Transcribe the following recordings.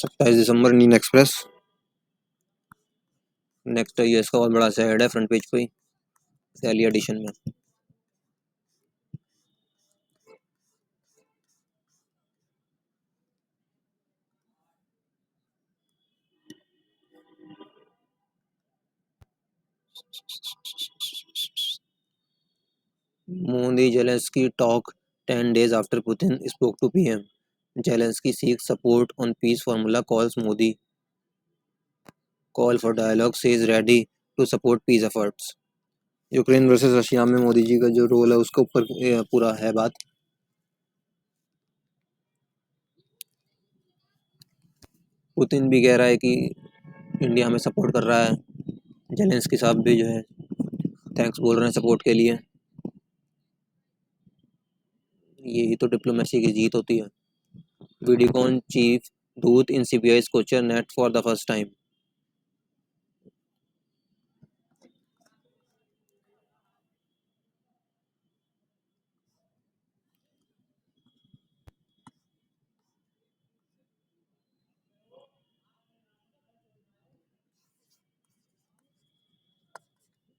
27 दिसंबर, नीन express. Next US का बहुत बड़ा सा हेड है फ्रंट पेज पे, सैली एडिशन में। Modi Zelensky talk 10 days after Putin spoke to PM. Zelensky seeks support on peace formula, calls Modi call for dialogue, says ready to support peace efforts. Ukraine versus Russia में मोदी जी का जो role है उसके ऊपर पूरा है बात। पुतिन भी कह रहा है कि इंडिया हमें सपोर्ट कर रहा है। जेलेंस्की साहब भी जो है थैंक्स बोल रहे हैं सपोर्ट के लिए। यही तो डिप्लोमेसी की जीत होती है। Videocon chief Dhoot in CBI Kochhar net for the first time.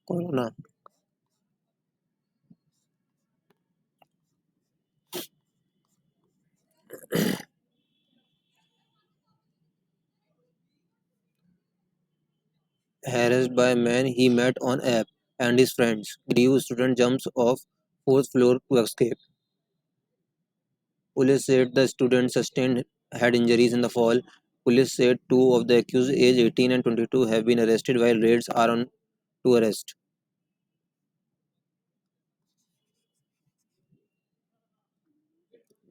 Corona harassed by man he met on app and his friends. DU student jumps off fourth floor to escape. Police said the student sustained head injuries in the fall. Police said two of the accused, aged 18 and 22, have been arrested while raids are on to arrest.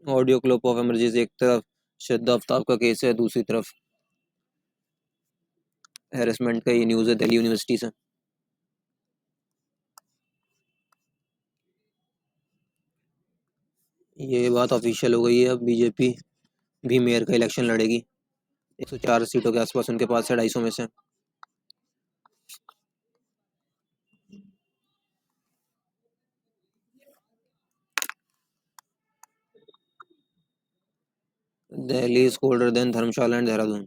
Audio clip of emergency, एक तरफ श्रद्धा आफ्ताब का case है, दूसरी तरफ harassment का ये news है Delhi university से। ये बात ऑफिशियल हो गई है, अब बीजेपी भी मेयर का इलेक्शन लड़ेगी। 104 सीटों के आसपास उनके पास है 250 में से। Delhi is colder than Dharamshala and Dehradun.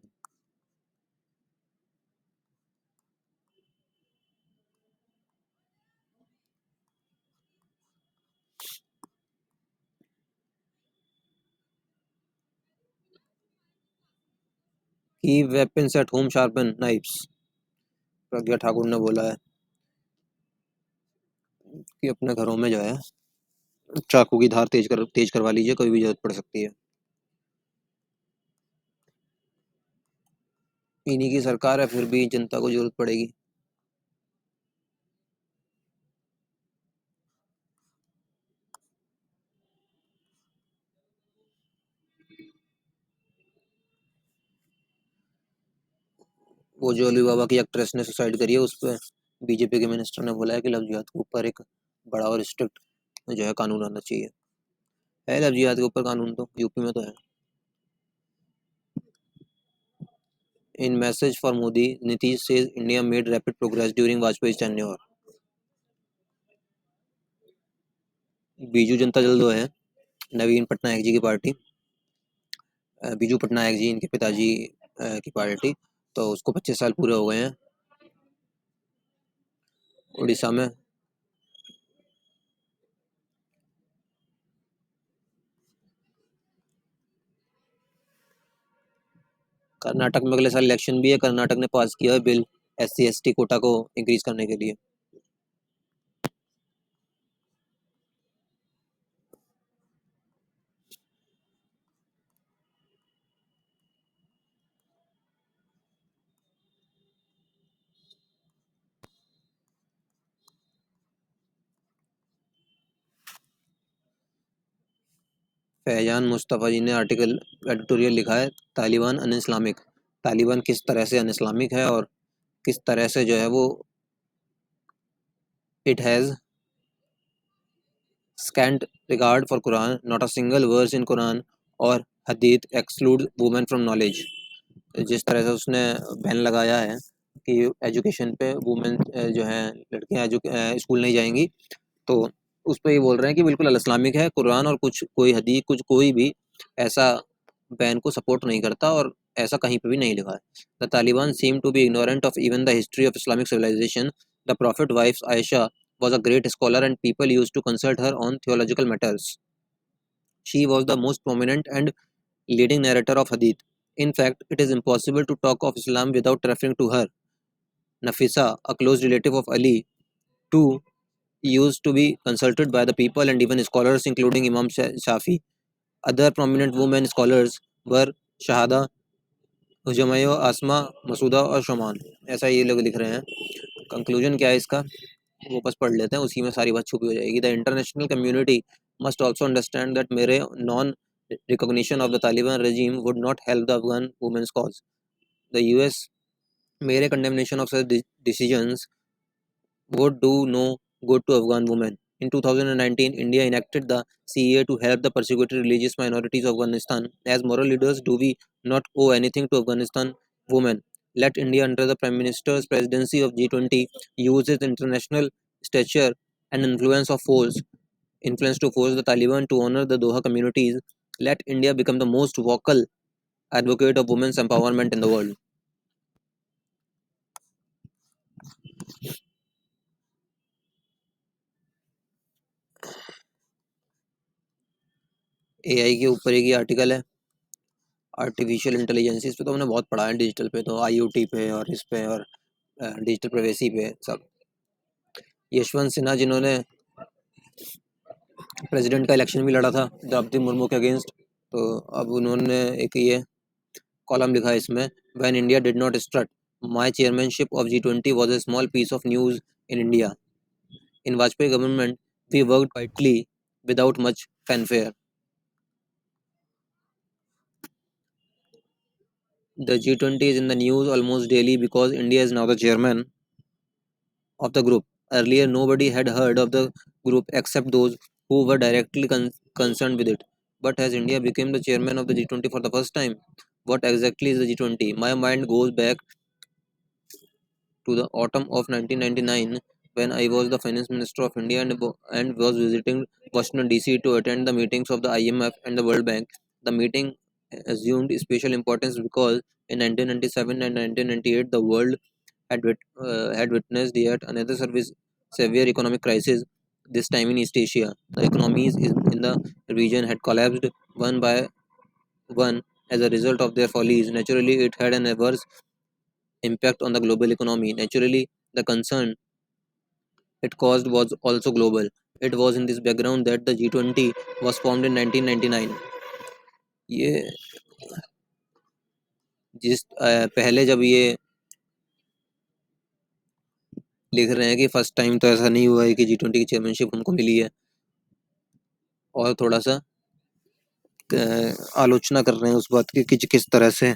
Keep weapons at home, sharpen knives. Pragya Thakur ने बोला है कि अपने घरों में जो है चाकू की धार तेज करवा लीजिए, कोई भी जरूरत पड़ सकती है। इन्हीं की सरकार है, फिर भी जनता को जरूरत पड़ेगी। वो जो अली बाबा की एक्ट्रेस ने सुसाइड करी है, उस पर बीजेपी के मिनिस्टर ने बोला है कि लव जिहाद के ऊपर एक बड़ा और स्ट्रिक्ट जो है कानून आना चाहिए। है लव जिहाद के ऊपर कानून, तो यूपी में तो है। In message for Modi, Nitish says India made rapid progress during Vajpayee tenure. Biju Janata Dal जो है नवीन पटनायक जी की पार्टी, बीजू पटनायक जी इनके पिताजी की पार्टी, तो उसको 25 साल पूरे हो गए हैं। उड़ीसा में कर्नाटक में अगले साल इलेक्शन भी है। कर्नाटक ने पास किया है बिल SC ST कोटा को इंक्रीज करने के लिए। फैजान मुस्तफ़ा जी ने आर्टिकल एडिटोरियल लिखा है, तालिबान अन इस्लामिक। तालिबान किस तरह से अन इस्लामिक है और किस तरह से जो है वो it has scant regard for Quran, not a single verse in Quran और हदीत excludes women from knowledge। जिस तरह से उसने बैन लगाया है कि एजुकेशन पे वुमेन जो है लड़कियां स्कूल नहीं जाएंगी, तो उस पर ये बोल रहे हैं कि बिल्कुल अल इस्लामिक है कुरान, और कुछ कोई हदीस कुछ कोई भी ऐसा बैन को सपोर्ट नहीं करता। और ऐसा कहीं पे भी नहीं लिखा है. The Taliban seem to be ignorant of even the history of Islamic civilization. The Prophet wife Aisha was a great scholar and people used to consult her on theological matters. She was the most prominent and leading narrator of Hadith. In fact, it is impossible to talk of Islam without referring to her. Nafisa, a close relative of Ali, too used to be consulted by the people and even scholars including Imam Shafi. Other prominent women scholars were Shahada, Huzaima, आसमा, मसूदा और शोमान. ऐसा ये लोग लिख रहे हैं. Conclusion क्या है इसका, वो बस पढ़ लेते हैं, उसी में सारी बात छुपी हो जाएगी. The international community must also understand that mere non-recognition of the Taliban regime would not help the Afghan women's cause. The US mere condemnation of such decisions would do no good to Afghan women. In 2019, India enacted the CEA to help the persecuted religious minorities of Afghanistan. As moral leaders, do we not owe anything to Afghanistan women? Let India, under the Prime Minister's presidency of G20, use its international stature and influence to force the Taliban to honor the Doha communities. Let India become the most vocal advocate of women's empowerment in the world. AI के ऊपर एक ही article है. Artificial intelligence, इस पे तो हमने बहुत पढ़ा है. डिजिटल पे तो IoT पे और इस पे और डिजिटल प्राइवेसी पे सब. यशवंत सिन्हा जिन्होंने प्रेसिडेंट का इलेक्शन भी लड़ा था द्रौपदी मुर्मू के अगेंस्ट, तो अब उन्होंने एक ये कॉलम लिखा है इसमें. When India did not strut my chairmanship of G20 was a small piece of news in India. In Vajpayee government we worked quietly without much fanfare. The G20 is in the news almost daily because India is now the chairman of the group. Earlier, nobody had heard of the group except those who were directly concerned with it. But as India became the chairman of the G20 for the first time, what exactly is the G20? My mind goes back to the autumn of 1999 when I was the finance minister of India and was visiting Washington DC to attend the meetings of the IMF and the World Bank. The meeting assumed special importance because in 1997 and 1998 the world had witnessed yet another severe economic crisis, this time in East Asia. The economies in the region had collapsed one by one as a result of their follies. Naturally, it had an adverse impact on the global economy. Naturally, the concern it caused was also global. It was in this background that the G20 was formed in 1999. ये पहले जब ये लिख रहे हैं कि first time तो ऐसा नहीं हुआ है कि G20 की चेयरमैनशिप हमको मिली है, और थोड़ा सा आलोचना कर रहे हैं उस बात की कि किस तरह से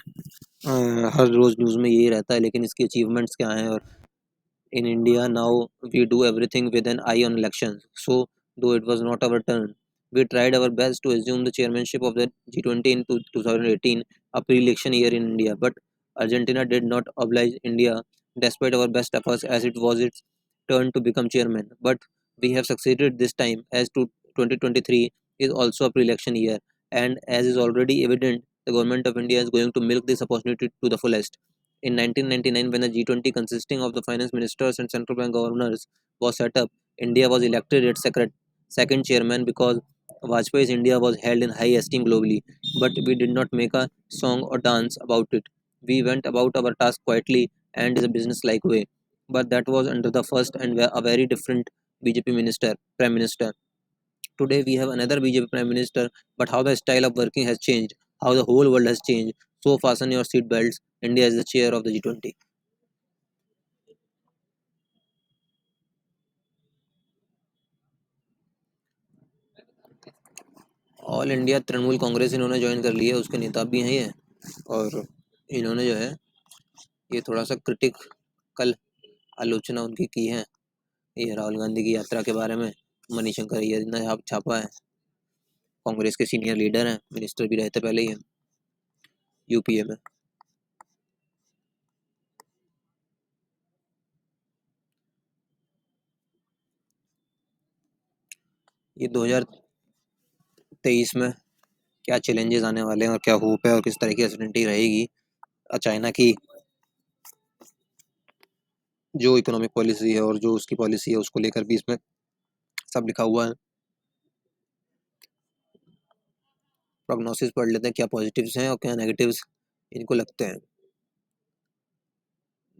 हर रोज न्यूज़ में यही रहता है, लेकिन इसकी अचीवमेंट्स क्या हैं. और in India now we do everything with an eye on elections. So though it was not our turn, we tried our best to assume the chairmanship of the G20 in 2018, a pre-election year in India. But Argentina did not oblige India despite our best efforts as it was its turn to become chairman. But we have succeeded this time as to 2023 is also a pre-election year, and as is already evident, the government of India is going to milk this opportunity to the fullest. In 1999, when the G20 consisting of the finance ministers and central bank governors was set up, India was elected its second chairman because Vajpayee's India was held in high esteem globally. But we did not make a song or dance about it. We went about our task quietly and in a business-like way. But that was under the first and a very different Prime Minister. Today we have another BJP Prime Minister, but how the style of working has changed, how the whole world has changed. So fasten your seat belts. India is the chair of the G20. All India Trinamool Congress इन्होंने join कर लिया है, उसके नेता भी हैं ये. और इन्होंने जो है ये थोड़ा सा क्रिटिकल आलोचना उनकी की है ये राहुल गांधी की यात्रा के बारे में. मनीशंकर अय्यर ने छापा है. कांग्रेस के सीनियर लीडर हैं, मिनिस्टर भी रहते पहले ही हैं यूपीए में. ये 2023 में क्या चैलेंजेस आने वाले हैं और क्या होप है और किस तरह की अनसर्टेनिटी रहेगी, चाइना की जो इकोनॉमिक पॉलिसी है और जो उसकी पॉलिसी है उसको लेकर भी इसमें सब लिखा हुआ है। प्रोग्नोसिस पढ़ लेते हैं, क्या पॉजिटिव्स हैं और क्या नेगेटिव्स इनको लगते हैं।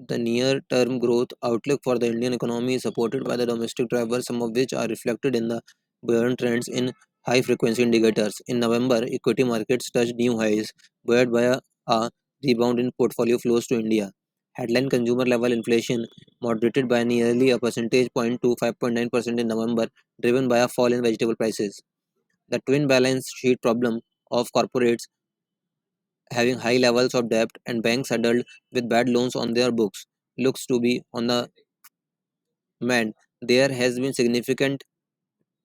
The near-term growth outlook for the Indian economy is supported by the domestic drivers, some of which are reflected in the buoyant trends in high-frequency indicators. In November, equity markets touched new highs, buoyed by a rebound in portfolio flows to India. Headline consumer level inflation moderated by nearly a percentage point to 5.9% in November, driven by a fall in vegetable prices. The twin balance sheet problem of corporates having high levels of debt and banks saddled with bad loans on their books looks to be on the mend. There has been significant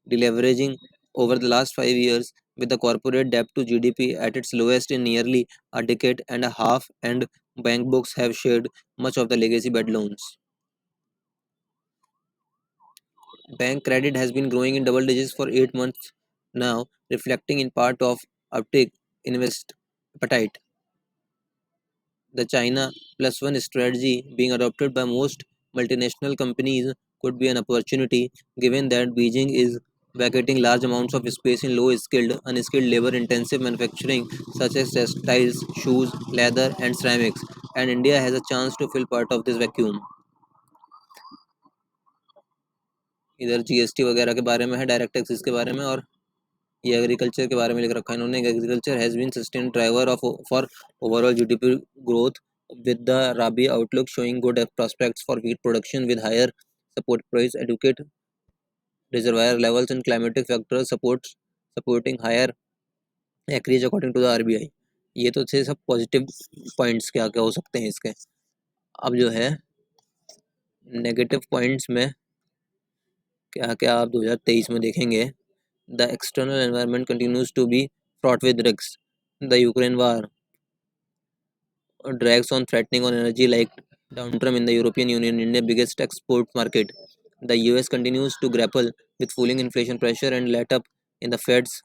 deleveraging over the last 5 years, with the corporate debt to GDP at its lowest in nearly a decade and a half, and bank books have shared much of the legacy bad loans. Bank credit has been growing in double digits for 8 months now, reflecting in part of uptick invest appetite. The China plus one strategy being adopted by most multinational companies could be an opportunity, given that Beijing is vacating large amounts of space in low skilled, unskilled labor intensive manufacturing such as textiles, shoes, leather, and ceramics, and India has a chance to fill part of this vacuum. इधर GST वगैरह के बारे में है, direct taxes के बारे में, और ये एग्रीकल्चर के बारे में लिख रखा है इन्होंने। Agriculture has been sustain driver of for overall GDP growth, with the Rabi outlook showing good prospects for wheat production with higher support price, adequate reservoir levels, and climatic factors supporting higher acreage according to the RBI. ये तो थे सब positive points, क्या क्या हो सकते हैं इसके। अब जो है नेगेटिव पॉइंट्स में क्या क्या आप 2023 में देखेंगे। The external environment continues to be fraught with risks. The Ukraine war drags on, threatening on energy like downturn in the European Union, India's biggest export market. The US continues to grapple with falling inflation pressure and let up in the Fed's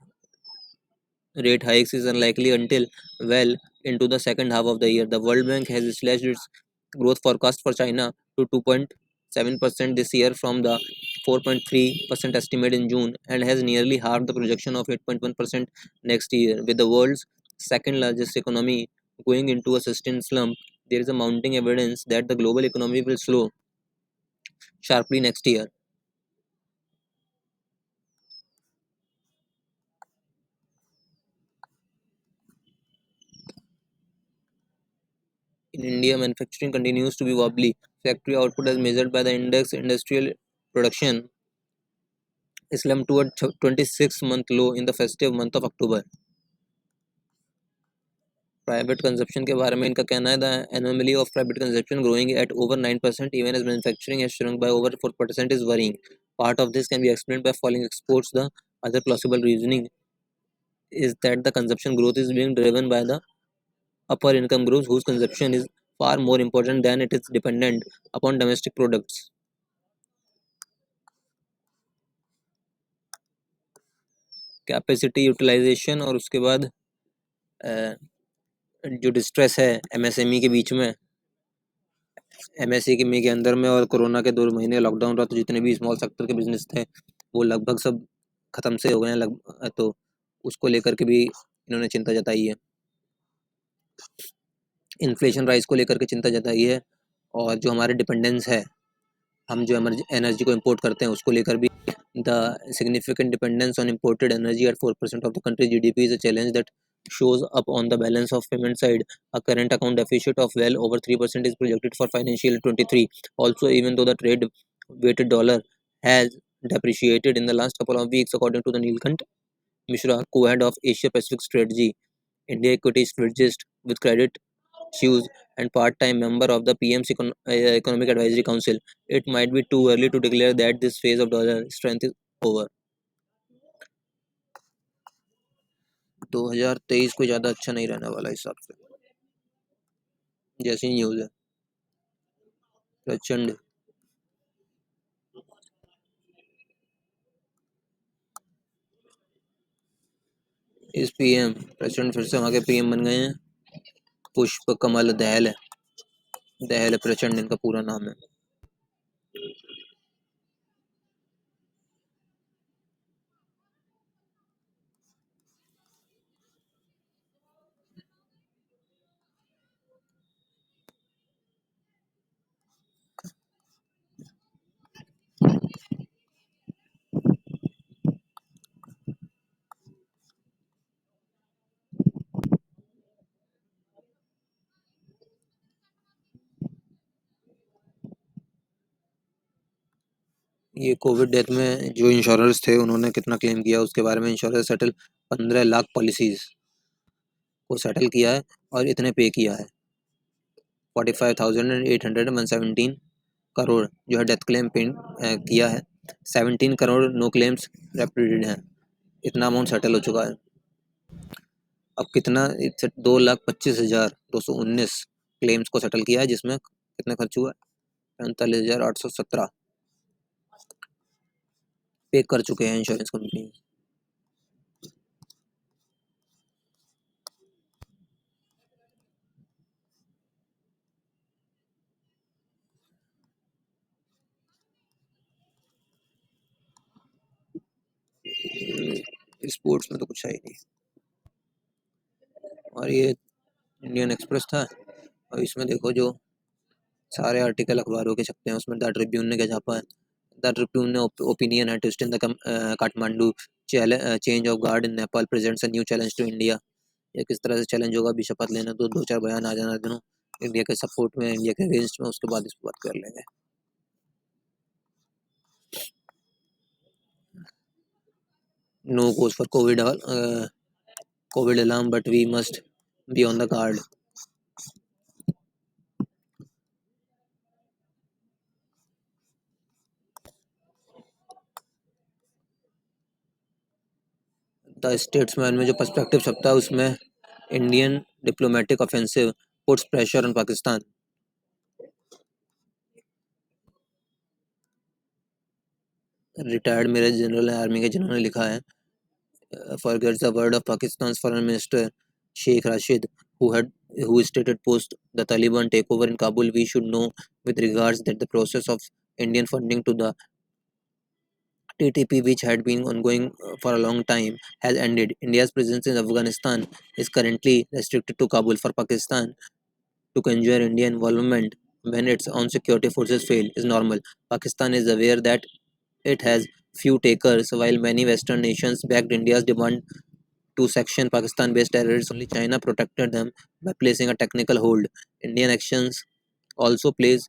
rate hikes is unlikely until well into the second half of the year. The World Bank has slashed its growth forecast for China to 2.7% this year from the 4.3% estimate in June, and has nearly halved the projection of 8.1% next year. With the world's second largest economy going into a sustained slump, there is a mounting evidence that the global economy will slow sharply next year. In India, manufacturing continues to be wobbly. Factory output, as measured by the index industrial production, slumped to a 26-month low in the festive month of October. Private consumption के बारे में इनका कहना है, the anomaly of private consumption growing at over 9% even as manufacturing has shrunk by over 4% is worrying. Part of this can be explained by falling exports. The other plausible reasoning is that the consumption growth is being driven by the upper income groups whose consumption is far more important than it is dependent upon domestic products. Capacity utilisation, और उसके बाद जो distress है MSME के बीच में, MSME के अंदर में, और कोरोना के 2 महीने लॉकडाउन रहा तो जितने भी स्मॉल सेक्टर के बिजनेस थे वो लगभग सब खत्म से हो गए हैं तो उसको लेकर के भी इन्होंने चिंता जताई है। इन्फ्लेशन राइज को लेकर के चिंता जताई है, और जो हमारे डिपेंडेंस है, हम जो एनर्जी को इंपोर्ट करते हैं उसको लेकर भी, the significant dependence on imported energy at 4% of the country's GDP is a challenge that shows up on the balance of payment side. A current account deficit of well over 3% is projected for financial 23. Also, even though the trade weighted dollar has depreciated in the last couple of weeks, according to the Neelkant Mishra, co-head of Asia Pacific Strategy, India equity strategist with credit Hughes and part-time member of the PM's Economic Advisory Council, it might be too early to declare that this phase of dollar strength is over. 2023 कोई ज़्यादा अच्छा नहीं रहने वाला हिसाब से, जैसी news है। प्रचंड इस पीएम प्रचंड फिर से वहाँ के पीएम बन गए हैं। पुष्प कमल दहल, दहल प्रचंड इनका पूरा नाम है। ये कोविड डेथ में जो इंश्योरेंस थे उन्होंने कितना क्लेम किया उसके बारे में। इंश्योरेंस सेटल 15 लाख पॉलिसीज को सेटल किया है और इतने पे किया है। 45,817 करोड़ जो है डेथ क्लेम पे किया है। 17 करोड़ नो क्लेम्स रेप्यूटेड हैं। इतना अमाउंट सेटल हो चुका है। अब कितना, 2,25,219 क्लेम्स को सेटल किया है, जिसमें कितना खर्च हुआ है? 45,817 पे कर चुके हैं इंश्योरेंस कंपनी। स्पोर्ट्स में तो कुछ है ही नहीं। और ये इंडियन एक्सप्रेस था, और इसमें देखो जो सारे आर्टिकल अखबारों के छपते हैं उसमें द ट्रिब्यून ने क्या छापा है। द ट्रिब्यून ने ओपिनियन है twist in the Kathmandu change of guard in Nepal presents a new challenge to India. ये किस तरह से चैलेंज होगा, अभी शपथ लेना तो दो चार बयान आ जाना दोनों इंडिया के सपोर्ट में, इंडिया के अगेंस्ट में, उसके बाद इस पर बात कर लेंगे। No cause for COVID alarm, but we must be on the guard. The Statesman में जो पर्सपेक्टिव छपता है उसमें Indian diplomatic offensive puts pressure on Pakistan. Retired major general army के जिन्होंने लिखा है, forgets the word of Pakistan's foreign minister Sheikh Rashid, who stated post the Taliban takeover in Kabul, we should know with regards that the process of Indian funding to the TTP, which had been ongoing for a long time, has ended. India's presence in Afghanistan is currently restricted to Kabul. For Pakistan to conjure Indian involvement when its own security forces fail is normal. Pakistan is aware that it has few takers, while many Western nations backed India's demand to section Pakistan-based terrorists. Only China protected them by placing a technical hold. Indian actions also place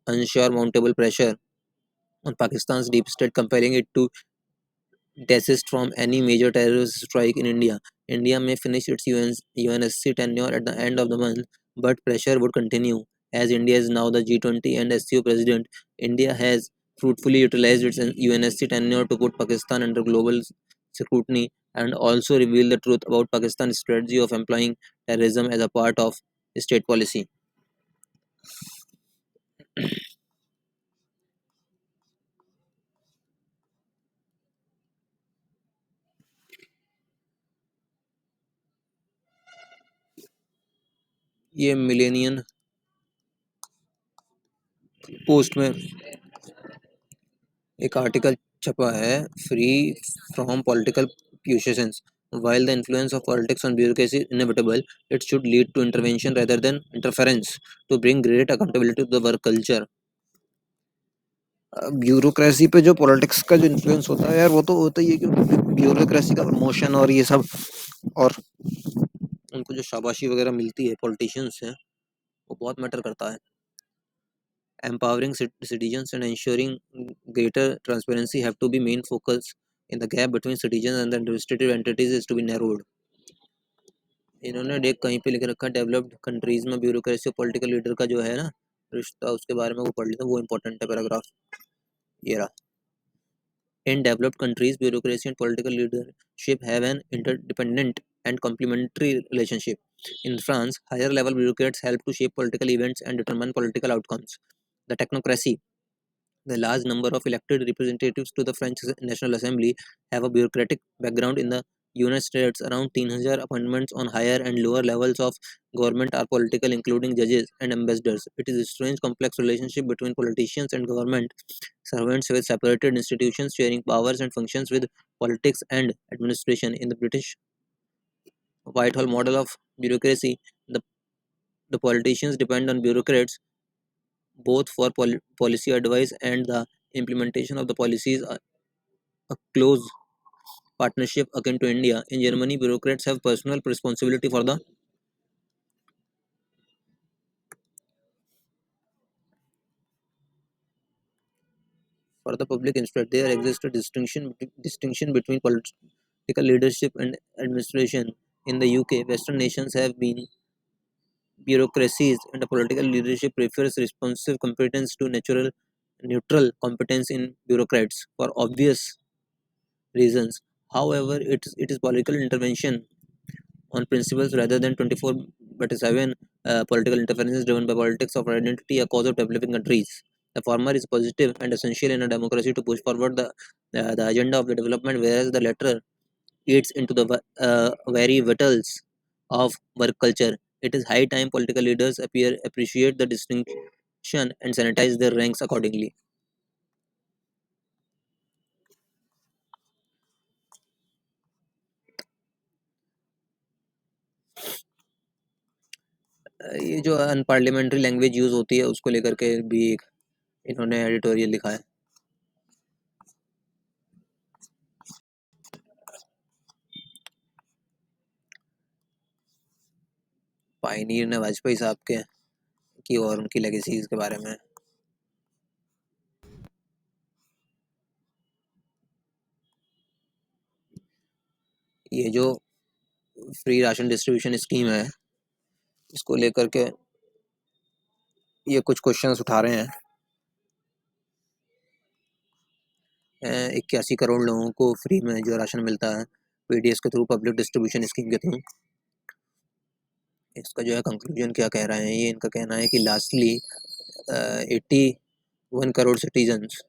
unsurmountable pressure on Pakistan's deep state, compelling it to desist from any major terrorist strike in India. India may finish its UNSC tenure at the end of the month, but pressure would continue. As India is now the G20 and SCO president, India has fruitfully utilized its UNSC tenure to put Pakistan under global scrutiny and also reveal the truth about Pakistan's strategy of employing terrorism as a part of state policy. ये मिलेनियन post में एक article छपा है, free from political precautions. While the influence of politics on bureaucracy is inevitable, it should lead to intervention rather than interference to bring great accountability to the work culture. Bureaucracy पे जो politics का जो influence होता है यार, वो तो होता ही है, क्योंकि ब्यूरोक्रेसी का प्रमोशन और ये सब, और उनको जो शाबाशी वगैरह मिलती है पॉलिटिशियंस से, वो बहुत मैटर करता है। Empowering citizens and ensuring greater transparency have to be main focus. In the gap between citizens and the administrative entities is to be narrowed. इन्होंने देख कहीं पे लिख रखा है, डेवलप्ड कंट्रीज में ब्यूरोक्रेसी और पॉलिटिकल लीडर का जो है ना रिश्ता, उसके बारे में वो पढ़ लेते हैं, वो इंपॉर्टेंट है पैराग्राफ। ये रहा, in developed countries bureaucracy and political leadership have an interdependent and complementary relationship. In France, higher level bureaucrats help to shape political events and determine political outcomes. The technocracy, the large number of elected representatives to the French National Assembly, have a bureaucratic background in the United States, around 3,000 appointments on higher and lower levels of government are political, including judges and ambassadors. It is a strange, complex relationship between politicians and government servants with separated institutions sharing powers and functions with politics and administration. In the British Whitehall model of bureaucracy, the, the politicians depend on bureaucrats both for policy advice and the implementation of the policies, a close partnership akin to India. In Germany, bureaucrats have personal responsibility for the public interest. There exists a distinction between political leadership and administration. In the UK, Western nations have been bureaucracies, and the political leadership prefers responsive competence to natural neutral competence in bureaucrats for obvious reasons. However, it is political intervention on principles rather than 24/7 political interference driven by politics of identity, a cause of developing countries. The former is positive and essential in a democracy to push forward the agenda of the development, whereas the latter eats into the very vitals of work culture. It is high time political leaders appreciate the distinction and sanitize their ranks accordingly. ये जो unparliamentary language use होती है उसको लेकर के भी एक इन्होंने एडिटोरियल लिखा है। पायनीर ने वाजपेयी साहब के की और उनकी लेगेसीज के बारे में। ये जो फ्री राशन डिस्ट्रीब्यूशन स्कीम है इसको लेकर के ये कुछ क्वेश्चंस उठा रहे हैं। 81 करोड़ लोगों को फ्री में जो राशन मिलता है पीडीएस के थ्रू, पब्लिक डिस्ट्रीब्यूशन स्कीम के थ्रू। इसका जो है कंक्लूजन क्या कह रहे हैं, ये इनका कहना है कि lastly 81 crore citizens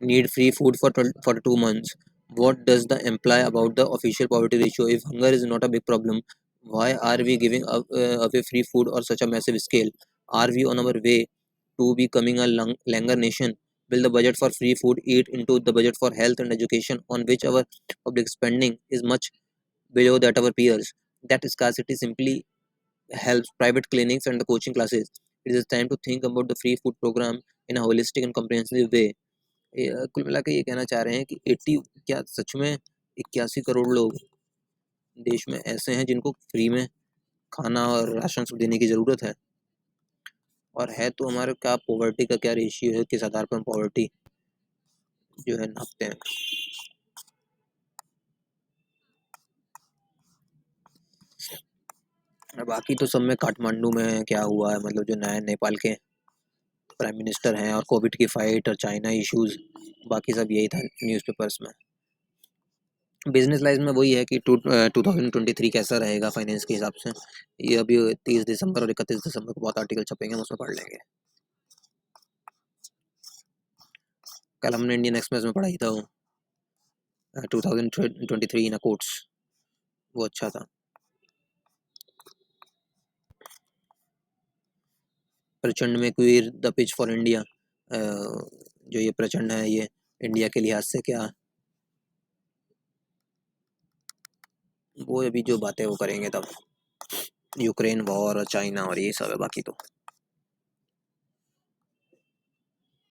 need free food for 2 months. What does the imply about the official poverty ratio? If hunger is not a big problem, why are we giving away free food on such a massive scale? Are we on our way to becoming a Langer nation? Will the budget for free food eat into the budget for health and education, on which our public spending is much below that of our peers? That scarcity simply helps private clinics and the coaching classes. It is time to think about the free food program in a holistic and comprehensive way. कुल मिला के ये कहना चाह रहे हैं कि 80 क्या सच में 81 करोड़ लोग देश में ऐसे हैं जिनको फ्री में खाना और राशन देने की ज़रूरत है, और है तो हमारे क्या पॉवर्टी का क्या रेशियो है, किस आधार पर हम पॉवर्टी जो है नापते हैं। बाकी तो सब में काठमांडू में क्या हुआ है, मतलब जो नया नेपाल के प्राइम मिनिस्टर हैं और कोविड की फाइट और चाइना इश्यूज, बाकी सब यही था न्यूज़पेपर्स में। बिजनेस लाइफ में वही है कि 2023 कैसा रहेगा फाइनेंस के हिसाब से, ये अभी 30 दिसंबर और 31 दिसंबर को बहुत आर्टिकल छपेंगे, हम उसमें पढ़ लेंगे। कल हमने इंडियन एक्सप्रेस में पढ़ाई था वो 2023 इन कोट्स, वो अच्छा था। प्रचंड में queer the pitch for India, जो ये प्रचंड है ये इंडिया के लिहाज से क्या, वो अभी जो बातें वो करेंगे तब यूक्रेन वॉर और चाइना और ये सब है, बाकी तो